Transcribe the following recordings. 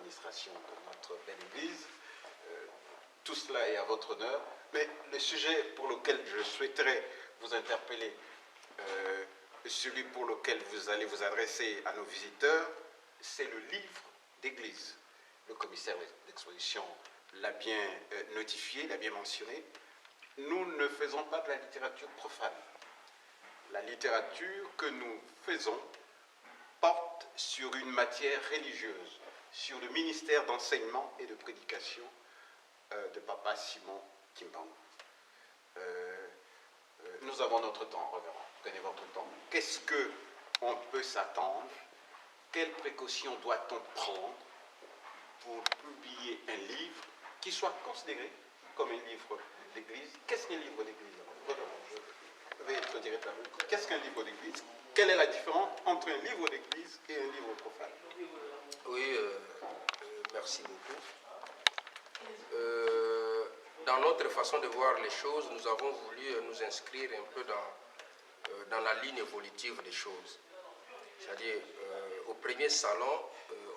l'administration de notre belle Église. Tout cela est à votre honneur. Mais le sujet pour lequel je souhaiterais vous interpeller, celui pour lequel vous allez vous adresser à nos visiteurs, c'est le livre d'église. Le commissaire d'exposition l'a bien notifié, l'a bien mentionné. Nous ne faisons pas de la littérature profane. La littérature que nous faisons porte sur une matière religieuse, sur le ministère d'enseignement et de prédication de Papa Simon Kimbangu. Nous avons notre temps, reverend. Prenez votre temps. Qu'est-ce qu'on peut s'attendre? Quelles précautions doit-on prendre pour publier un livre qui soit considéré comme un livre d'église? Qu'est-ce qu'un livre d'église? Je vais être direct avec vous. Qu'est-ce qu'un livre d'église? Quelle est la différence entre un livre d'église et un livre profane? Oui, merci beaucoup. Dans notre façon de voir les choses, nous avons voulu nous inscrire un peu dans la ligne évolutive des choses. C'est-à-dire, au premier salon,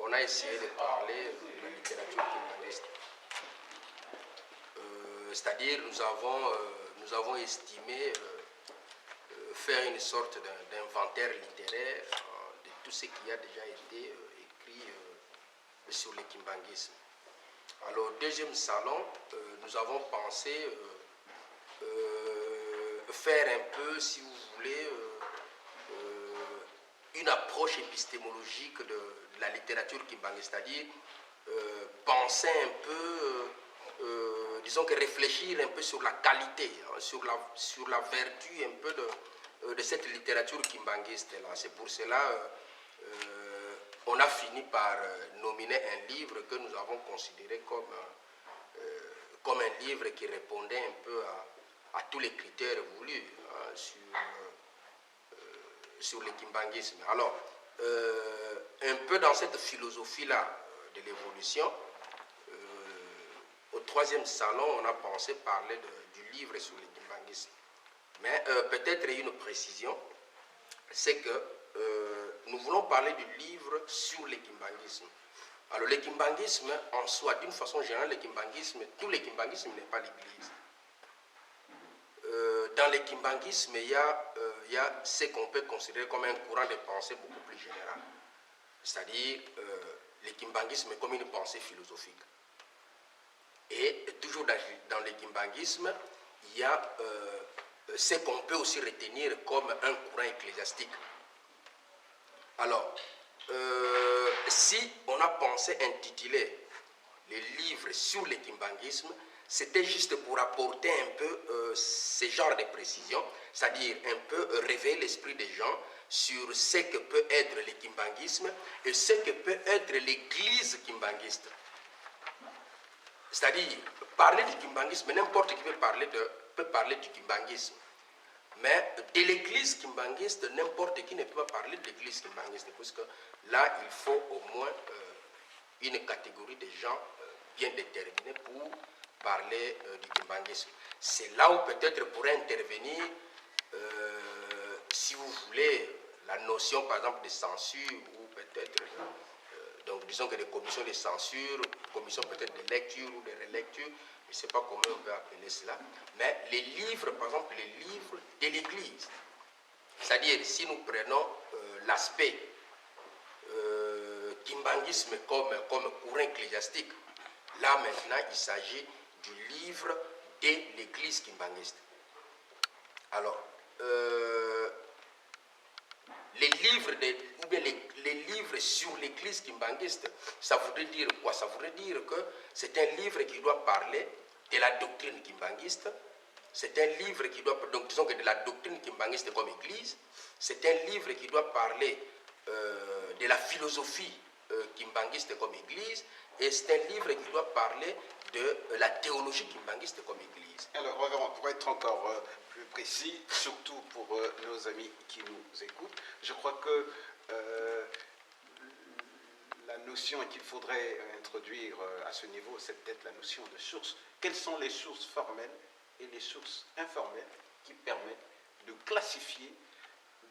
on a essayé de parler de la littérature kimbanguiste. C'est-à-dire, nous avons estimé faire une sorte d'inventaire littéraire de tout ce qui a déjà été écrit sur le kimbanguisme. Alors, au deuxième salon, nous avons pensé faire un peu, si vous voulez, une approche épistémologique de la littérature kimbanguiste, c'est-à-dire penser un peu, disons que réfléchir un peu sur la qualité, hein, sur la vertu un peu de cette littérature kimbanguiste-là. C'est pour cela on a fini par nominer un livre que nous avons considéré comme un livre qui répondait un peu à tous les critères voulus hein, sur le kimbanguisme. Alors, un peu dans cette philosophie-là de l'évolution, au troisième salon, on a pensé parler du livre sur le kimbanguisme. Mais peut-être une précision, c'est que nous voulons parler du livre sur le kimbanguisme. Alors, le kimbanguisme, en soi, d'une façon générale, tout le kimbanguisme n'est pas l'Église. Dans le kimbanguisme, il y a ce qu'on peut considérer comme un courant de pensée beaucoup plus général. C'est-à-dire, le kimbanguisme comme une pensée philosophique. Et toujours dans le kimbanguisme, il y a ce qu'on peut aussi retenir comme un courant ecclésiastique. Alors, si on a pensé intituler les livres sur le kimbanguisme, c'était juste pour apporter un peu ce genre de précision, c'est-à-dire un peu réveiller l'esprit des gens sur ce que peut être le kimbanguisme et ce que peut être l'église kimbanguiste. C'est-à-dire, parler du kimbanguisme, n'importe qui peut parler du kimbanguisme. Mais de l'église kimbanguiste, n'importe qui ne peut pas parler de l'église kimbanguiste, puisque là, il faut au moins une catégorie de gens bien déterminés pour parler du kimbanguisme. C'est là où peut-être pourrait intervenir, si vous voulez, la notion par exemple de censure, ou peut-être, donc disons que des commissions de censure, commissions peut-être de lecture ou de relecture, je ne sais pas comment on peut appeler cela, mais les livres, par exemple, les livres de l'Église. C'est-à-dire, si nous prenons l'aspect kimbanguisme comme courant ecclésiastique, là maintenant, il s'agit du livre de l'Église kimbanguiste. Alors, les livres sur l'Église kimbanguiste, ça voudrait dire quoi? Ça voudrait dire que c'est un livre qui doit parler de la doctrine kimbanguiste. C'est un livre qui doit, donc disons que de la doctrine kimbanguiste comme Église. C'est un livre qui doit parler de la philosophie kimbanguiste comme Église. Et c'est un livre qui doit parler de la théologie kimbanguiste comme Église. Alors, reverend, pour être encore plus précis, surtout pour nos amis qui nous écoutent, je crois que la notion qu'il faudrait introduire à ce niveau, c'est peut-être la notion de source. Quelles sont les sources formelles et les sources informelles qui permettent de classifier,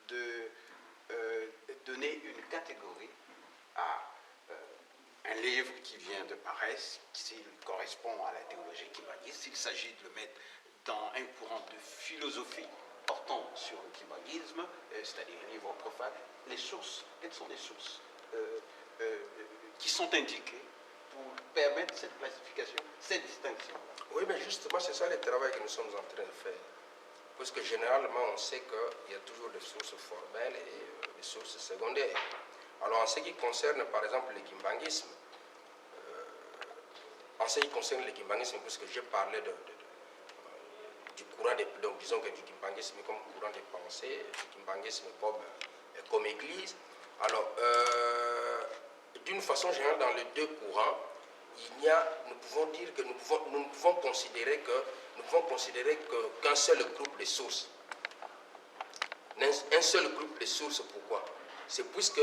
de donner une catégorie à un livre qui vient de paraître, s'il correspond à la théologie kimbanguiste, s'il s'agit de le mettre dans un courant de philosophie portant sur le kimbanguisme, c'est-à-dire un livre profane, les sources, quelles sont les sources qui sont indiquées pour permettre cette classification, cette distinction? Oui, mais justement, c'est ça le travail que nous sommes en train de faire. Parce que généralement, on sait qu'il y a toujours des sources formelles et des sources secondaires. Alors, en ce qui concerne, par exemple, le kimbanguisme, puisque j'ai parlé du courant, donc disons que du kimbanguisme comme courant de pensée, du kimbanguisme comme église. Alors, d'une façon générale, dans les deux courants, nous pouvons dire que nous pouvons considérer qu'un seul groupe de sources. Un seul groupe de sources, pourquoi? C'est puisque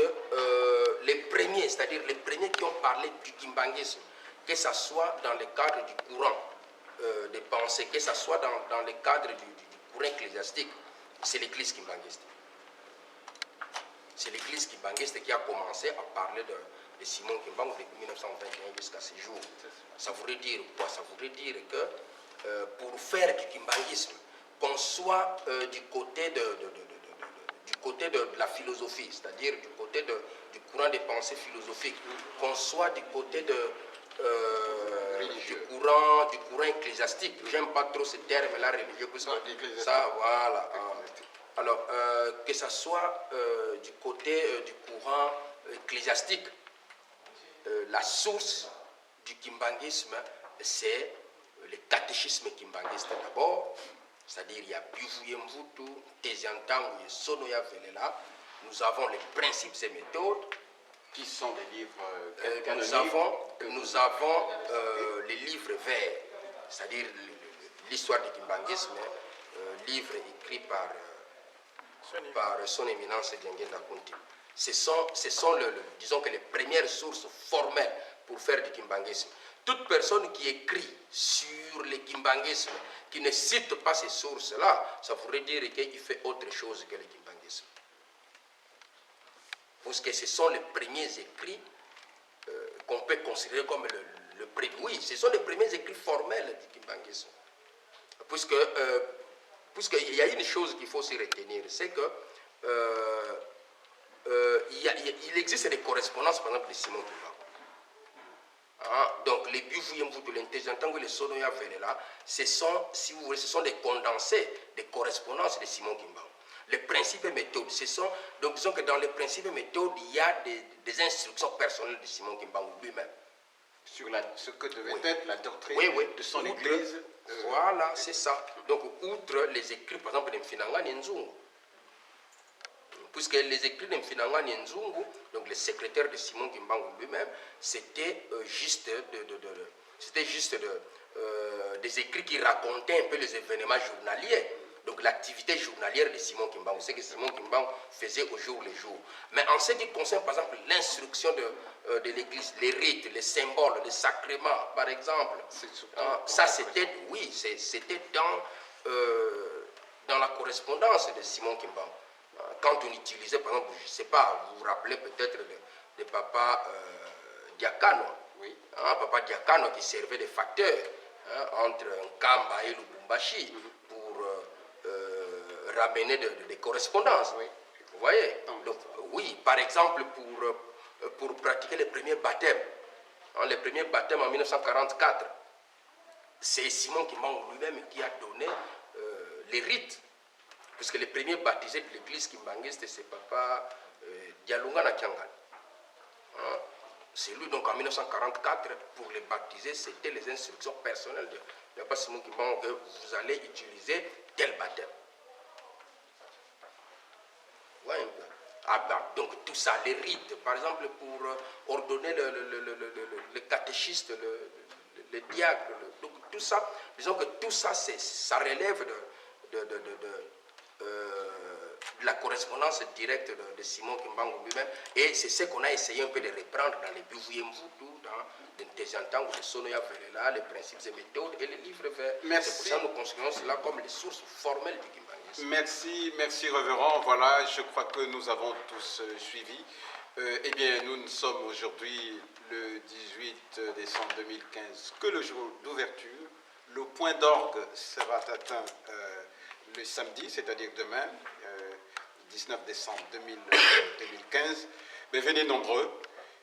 les premiers, c'est-à-dire les premiers qui ont parlé du kimbanguisme, que ce soit dans le cadre du courant de pensée, que ce soit dans le cadre du courant ecclésiastique, c'est l'église kimbanguiste. C'est l'église kimbanguiste qui a commencé à parler de Simon Kimbangu depuis 1921 jusqu'à ce jour. Ça voudrait dire quoi? Ça voudrait dire que pour faire du kimbanguisme, qu'on soit du côté de la philosophie, c'est-à-dire du côté du courant des pensées philosophiques, qu'on soit du côté du courant ecclésiastique. J'aime pas trop ce terme-là religieux, parce que ça, voilà. Alors, que ce soit du côté du courant ecclésiastique, la source du kimbanguisme, c'est le catéchisme kimbanguiste d'abord, c'est-à-dire il y a Bivuye Mvutu, Teziantangu et Sonoya Velela. Nous avons les principes et méthodes. Qui sont des livres nous avons les livres verts, c'est-à-dire l'histoire du kimbanguisme, livre écrit par son éminence Diengenda Kunti. Ce sont disons que les premières sources formelles pour faire du kimbanguisme. Toute personne qui écrit sur le kimbanguisme, qui ne cite pas ces sources-là, ça voudrait dire qu'il fait autre chose que le kimbanguisme. Parce que ce sont les premiers écrits qu'on peut considérer comme le premier. Oui, ce sont les premiers écrits formels du kimbanguisme. Puisqu'il y a une chose qu'il faut s'y retenir, c'est que il existe des correspondances, par exemple, de Simon Kimbangu. Donc, les Bivuye Mvutu, l'Inteziantangu et les Sonoya Velela, ce sont, si vous voulez, ce sont des condensés des correspondances de Simon Kimbangu. Les principes et méthodes, donc disons que dans les principes et méthodes, il y a des instructions personnelles de Simon Kimbangu lui-même. Sur ce que devait être la doctrine de son église. Voilà, c'est ça. Donc, outre les écrits, par exemple, de Mfinanga Nzungu, puisque les écrits de Mfinanga Nzungu, donc le secrétaire de Simon Kimbangu lui-même, c'était juste des écrits qui racontaient un peu les événements journaliers. Donc l'activité journalière de Simon Kimbangu, c'est que Simon Kimbangu faisait au jour le jour. Mais en ce qui concerne par exemple l'instruction de l'Église, les rites, les symboles, les sacrements par exemple, ça c'était, oui, c'était dans la correspondance de Simon Kimbangu. Quand on utilisait par exemple, je ne sais pas, vous vous rappelez peut-être de Papa Diakano, oui. Papa Diakano qui servait de facteur entre Nkamba et Lubumbashi, ramener des correspondances. Oui. Vous voyez? Donc, oui, par exemple, pour pratiquer les premiers baptêmes, les premiers baptêmes en 1944, c'est Simon Kimbangu lui-même qui a donné les rites. Puisque les premiers baptisés de l'église kimbanguiste, c'est Papa Dialunga Nakiangan. C'est lui, donc en 1944, pour les baptiser, c'était les instructions personnelles de Papa Simon Kimbangu que vous allez utiliser tel baptême. Ouais, donc tout ça, les rites, par exemple pour ordonner le catéchiste, le diacre, donc tout ça, disons que tout ça, ça relève de la correspondance directe de Simon Kimbangu lui-même, et c'est ce qu'on a essayé un peu de reprendre dans les Bivuye Mvutu, dans Nteziantangu, les Sonoya Velela, les principes et méthodes et les livres verts. C'est pour ça que nous considérons cela comme les sources formelles du kimbanguisme. Merci, révérend. Voilà, je crois que nous avons tous suivi. Eh bien, nous sommes aujourd'hui le 18 décembre 2015, que le jour d'ouverture. Le point d'orgue sera atteint le samedi, c'est-à-dire demain, 19 décembre 2015. Mais venez nombreux,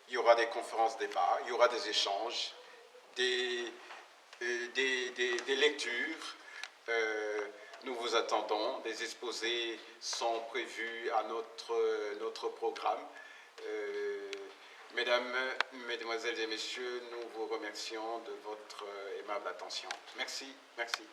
il y aura des conférences débats, il y aura des échanges, des lectures. Nous vous attendons, des exposés sont prévus à notre programme. Mesdames, Mesdemoiselles et Messieurs, nous vous remercions de votre aimable attention. Merci, merci.